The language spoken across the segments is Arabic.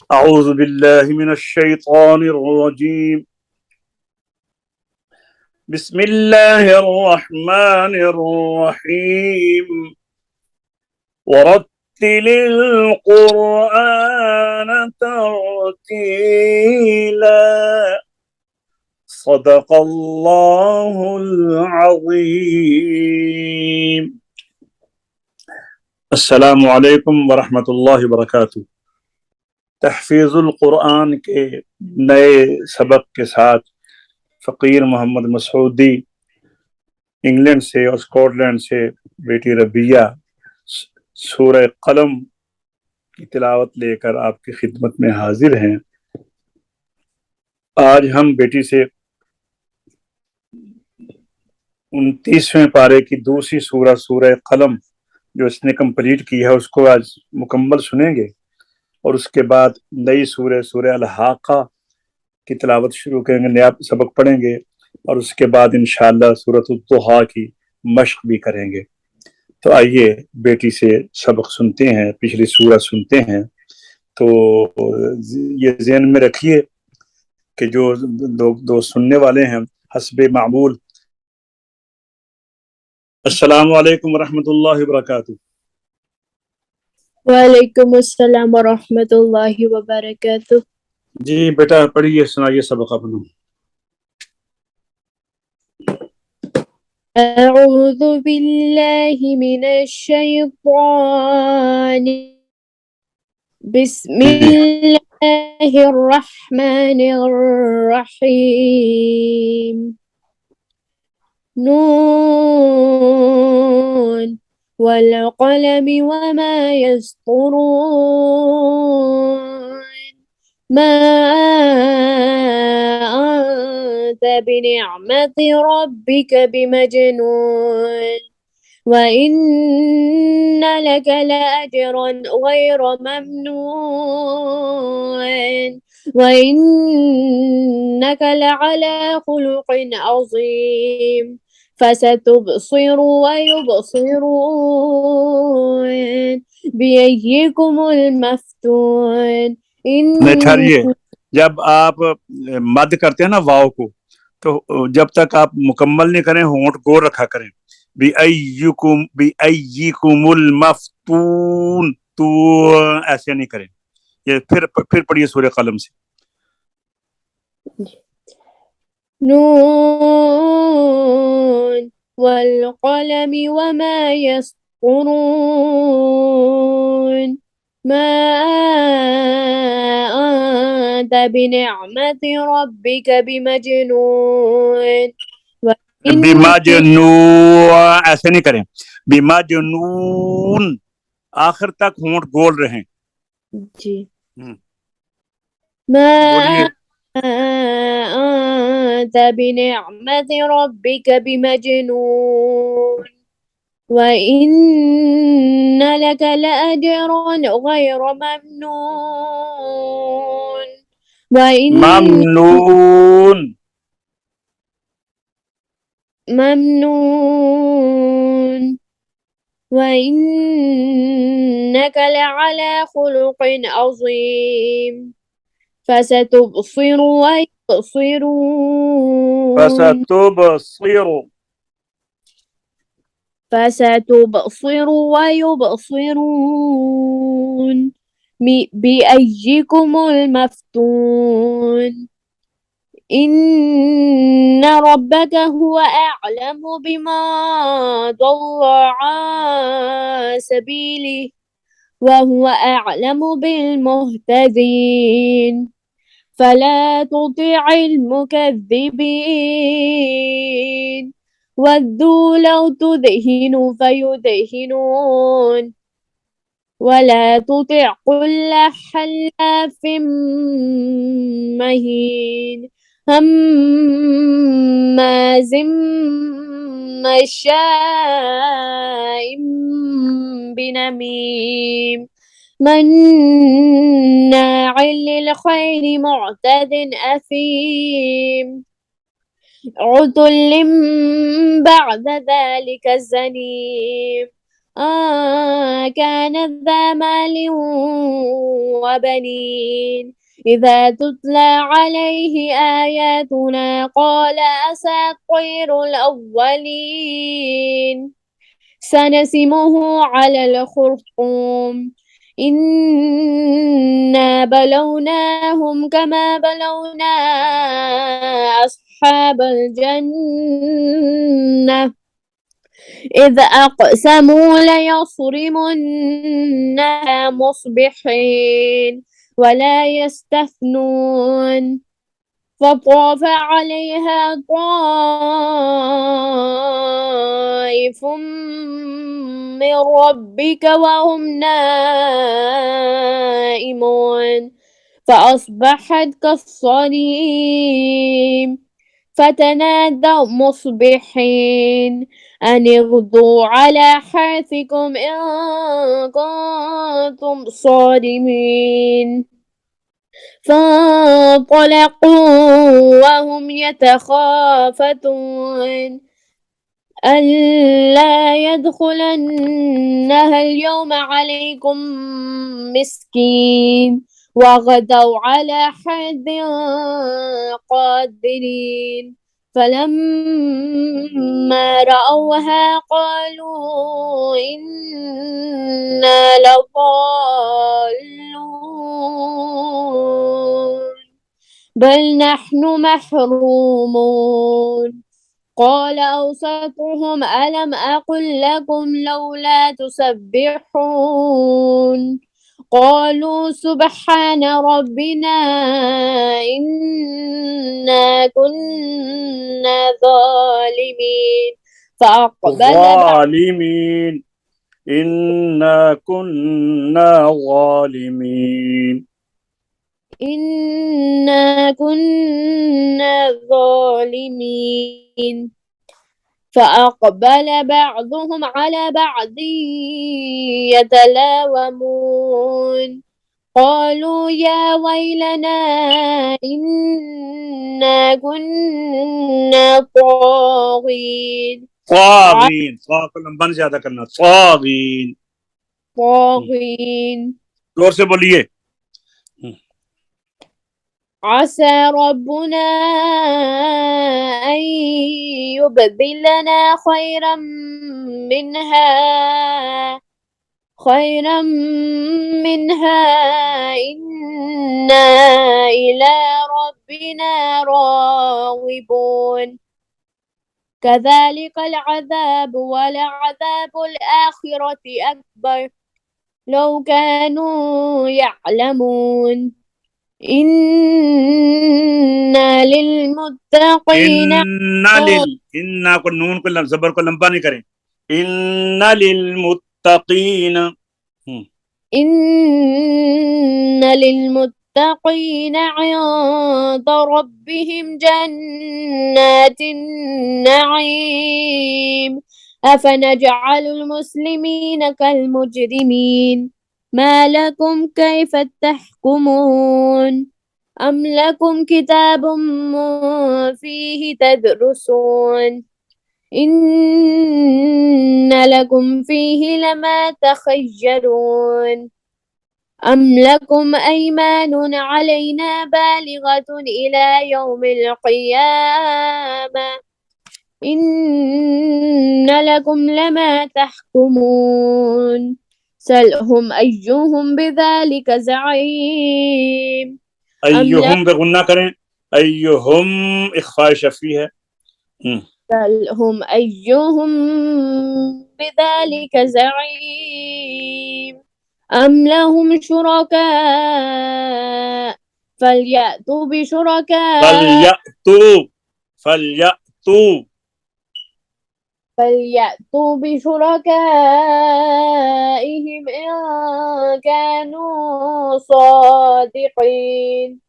أعوذ بالله من الشيطان الرجيم. بسم الله الرحمن الرحيم. ورتل القرآن ترتيلا. صدق الله العظيم. अस्सलामु अलैकुम वरहमतुल्लाहि वबरकातुहू। तहफ़ीज़ुल कुरान के नए सबक के साथ फ़कीर मोहम्मद मसूदी इंग्लैंड से और स्कॉटलैंड से बेटी रबिया सूरह कलम की तिलावत लेकर आपकी खिदमत में हाजिर हैं। आज हम बेटी से 29वें पारे की दूसरी सूरह कलम जो इसने कंप्लीट की है उसको आज मुकम्मल सुनेंगे और उसके बाद नई सूरह अल हाक़ा की तिलावत शुरू करेंगे, नया सबक पढ़ेंगे और उसके बाद इंशाअल्लाह सूरत दुहा की मश्क भी करेंगे। तो आइए बेटी से सबक सुनते हैं, पिछली सूरत सुनते हैं। तो ये ज़हन में रखिए कि जो दो सुनने वाले हैं हस्बे मामूल। अस्सलामु अलैकुम वरहमतुल्लाहि वबरकातुहू। वालेकुम अस्सलाम वरहमतुल्लाहि वबरकातुहू। जी बेटा पढ़िए, सुनाइए सबक अपना। अऊज़ु बिल्लाहि मिनश शैतानि बिस्मिल्लाहिर रहमानिर रहीम। नून वल क़लमि वमा यस्तुरून। मा अंत बिनिअमति रब्बिक बिमजनून। वइन्न लक लअजरन गैर ममनून। वइन्नक लअला खुलुक़िन अज़ीम। फसतुबसिर वयुबसिरून बिअय्यिकुमुल मफ्तून। नहीं ठहरिए, जब आप मद करते हैं ना वाव को, तो जब तक आप मुकम्मल नहीं करें होंठ गोल रखा करें। बिअय्यिकुमुल मफ्तून, तो ऐसे नहीं करें। ये फिर पढ़िए सूरह कलम से। नून वल क़लमि वमा यस्तुरून। मा अंत बिनिअमति रब्बिक बिमजनून। बिमजनून ऐसे नहीं करें। बिमजनून आखिर तक होंठ गोल रहें। जी। मा बोलिए। अंत बिनिअमति रब्बिक बिमजनून। वइन्न लक लअजरन गैर ममनून। ममनून ममनून। वइन्नक लअला खुलुक़िन अज़ीम। फसतुबसिर वयुबसिरून فستبصر ويبصرون بأيكم المفتون. إن ربك هو أعلم بما ضل عن سبيله وهو أعلم بالمهتدين. فلا تطع المكذبين ودوا لو تدهن فيدهنون. ولا تطع كل حلاف مهين هماز مشاء بنميم مناع للخير معتد أثيم عتل بعد ذلك زنيم كان ذا مال وبنين إذا تتلى عليه آياتنا قال أساطير الأولين سنسمه على الخرطوم إنا بلوناهم كما بلونا أصحاب الجنة إذ أقسموا ليصرمنها مصبحين ولا يستثنون فطاف عليها طائف من ربك وهم نائمون فأصبحت كالصريم فتنادوا مصبحين أن اغدوا على حرثكم إن كنتم صارمين فانطلقوا وهم يتخافتون ألا يدخلنها اليوم عليكم مسكين وغدوا على حرد قادرين فلما رأوها قالوا إنا لضالون بل نحن محرومون قال أوسطهم ألم أقل لكم لولا تسبحون قالوا سبحان ربنا إنا كنا ظالمين ظالمين إنا كنا ظالمين إنا كنا ظالمين فأقبل بعضهم على بعض يتلاومون قالوا يا ويلنا إنا كنا طاغين طاغين طاغ को लंबा नहीं ज्यादा करना طاغين طاغين जोर से बोलिए عسى ربنا أن يبدلنا خيرا منها إنا إلى ربنا راغبون كذلك العذاب ولعذاب الآخرة أكبر لو كانوا يعلمون إنا للمتقين इन्ना को नून को जबर को लंबा नहीं करें इन्ना लिलमुत्तकीन إن للمتقين عند ربهم جنات النعيم أفنجعل المسلمين كالمجرمين ما لكم كيف تحكمون أم لكم كتاب فيه تدرسون إن لكم فيه لما تخيرون أم لكم أيمان علينا بالغة إلى يوم القيامة إن لكم لما تحكمون سلهم أيهم بذلك زعيم أيهم بغنا करें أيهم إخفاء शफी है سلهم أيهم بذلك زعيم أم لهم شركاء فليأتوا بشركاء فليأتوا بشركائهم إن كانوا صادقين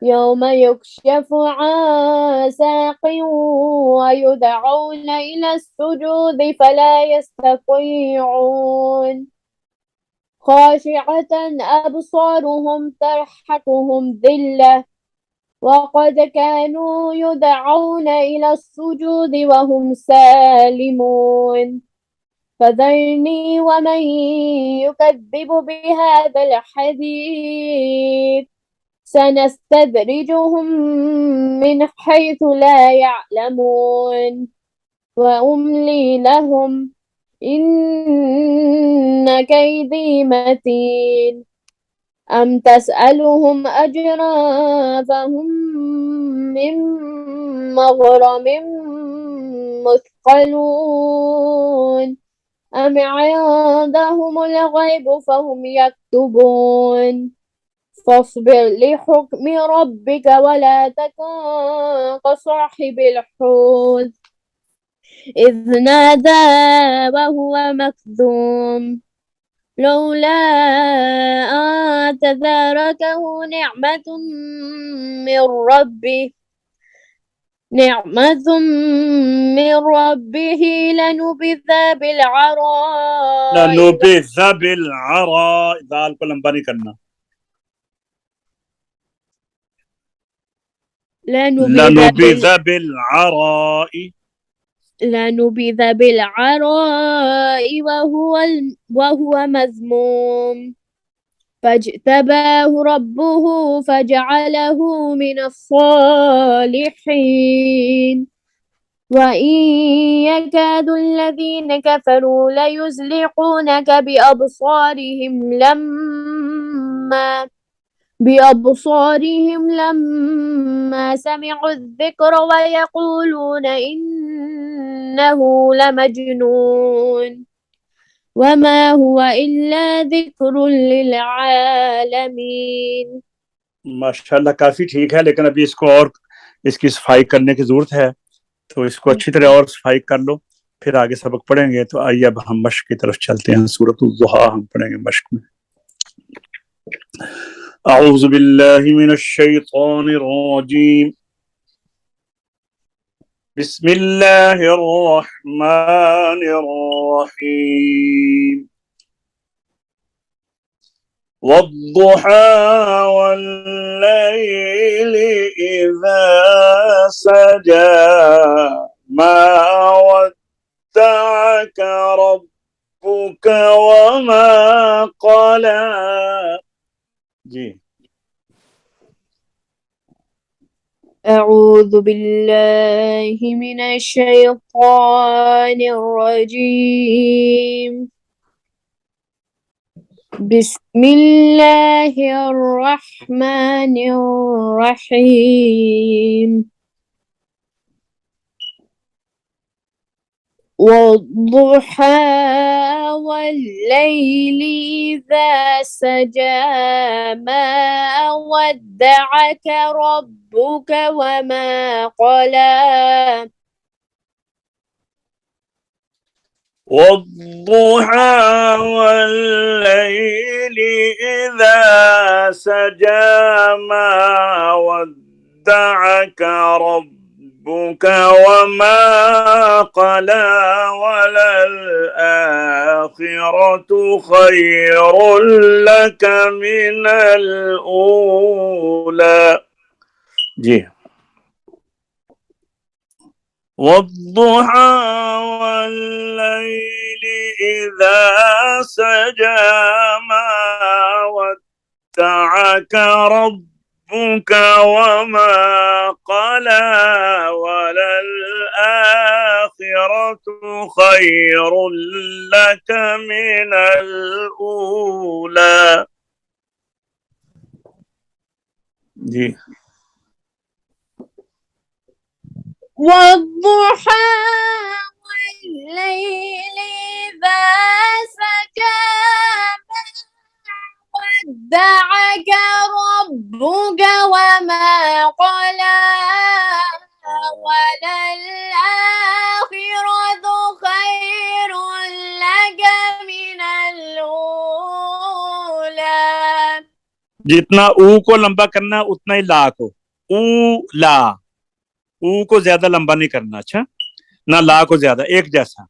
يوم يكشف عن ساق ويدعون إلى السجود فلا يستطيعون خاشعة أبصارهم ترحقهم ذلة وقد كانوا يدعون إلى السجود وهم سالمون فذرني ومن يكذب بهذا الحديث سنستدرجهم من حيث لا يعلمون وأملي لهم إن كيدي متين أم تسألهم أجرا فهم من مغرم مثقلون أم عندهم الغيب فهم يكتبون فاصبر لحكم ربك ولا تكن كصاحب الحوت إذ نادى وهو مكذوم لولا أن تداركه من ربه نعمة من ربه لنبذ بالعراء لنبذ بالعراء दाल को लंबा नहीं करना لنبذ بالعراء لنبذ بالعراء وهو مذموم فاجتباه ربه فجعله من الصالحين وإن يكاد الذين كفروا ليزلقونك بأبصارهم لما سمعوا الذكر ويقولون إنه لمجنون وما هو إلا ذكر للعالمين माशाल्लाह काफी ठीक है लेकिन अभी इसको और इसकी सफाई करने की जरूरत है तो इसको अच्छी तरह और सफाई कर लो फिर आगे सबक पढ़ेंगे तो आइए अब हम मश्क की तरफ चलते हैं सूरत दुहा हम पढ़ेंगे मश्क में अऊज़ु बिल्लाहि मिनश शैतानिर रजीम बिस्मिल्लाहिर रहमानिर रहीम वद्दुहा वल्लैलि इज़ा सजा मा वद्दअक रब्बुक वमा क़ला जी أعوذ بالله من الشيطان الرجيم بسم الله الرحمن الرحيم والضحى والليل إذا سجى ما ودعك ربك وما قلى والضحى والليل إذا سجى ما ودعك ربك وما قلى وللآخرة خير لك من الأولى जी والضحى والليل إذا سجى ما ودعك ربك وما قلى وللآخرة خير لك من الأولى जी والضحى والليل إذا سجى ما ودعك ربك وما قلى وللآخرة خير لك من الأولى जितना ऊ को लंबा करना उतना ही ला को ऊ ला ऊ को ज्यादा लंबा नहीं करना अच्छा ना ला को ज्यादा एक जैसा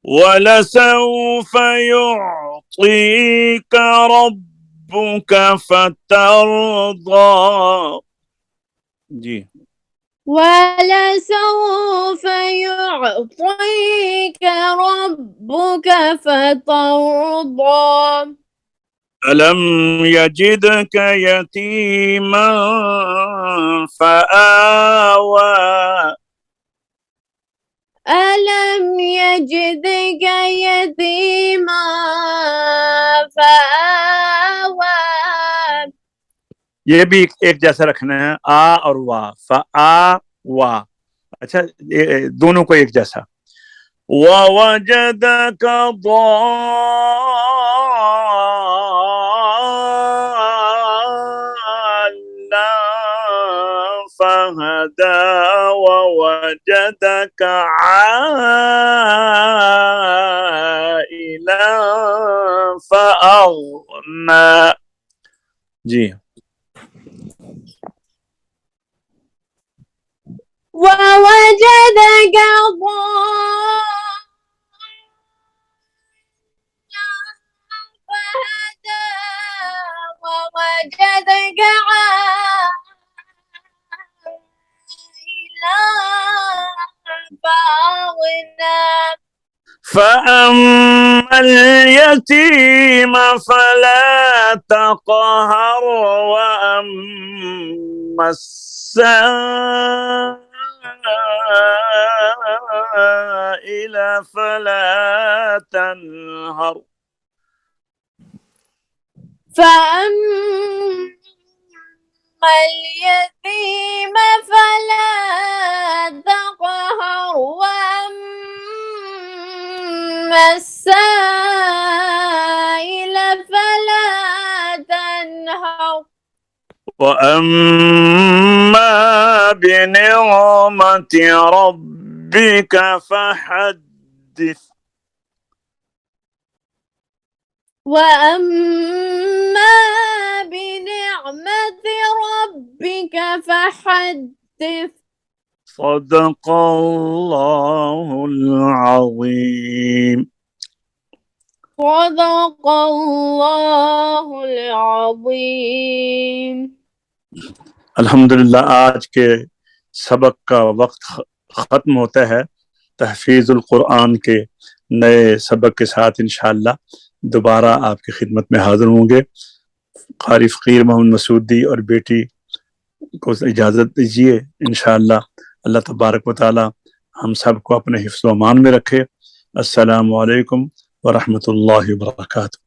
वलसौफ युअतीक रब्बुक फतरदा जी ولسوف يعطيك ربك فترضى ألم يجدك يتيما فآوى ألم يجدك يتيما فآوى ये भी एक जैसा रखना है, आ और वा, फआ वा। अच्छा, दोनों को एक जैसा। ववजदक ضالا फहदा ववजदक आइला फअगना। जी, ووجدك ضالا فهدى ووجدك عائلا فأغنى فأما اليتيم فلا تقهر وأما السائل فلا تنهر. فأما اليتيم فلا تقهر وأما السائل فلا تنهر وأما بنعمة ربك فحدث. وأما بنعمة ربك فحدث. صدق الله العظيم. صدق الله العظيम. अल्हम्दुलिल्लाह, आज के सबक का वक्त ख़त्म होता है। तहफ़ीज़ुल कुरान के नए सबक के साथ इंशाअल्लाह दोबारा आपकी खिदमत में हाज़िर होंगे। क़ारी फ़क़ीर मोहम्मद मसूदी और बेटी को इजाज़त दीजिए। इंशाअल्लाह अल्लाह तबारक व तआला हम सब को अपने हिफ्ज़ व अमान में रखे। अस्सलामु अलैकुम व रहमतुल्लाहि व बरकातुहू।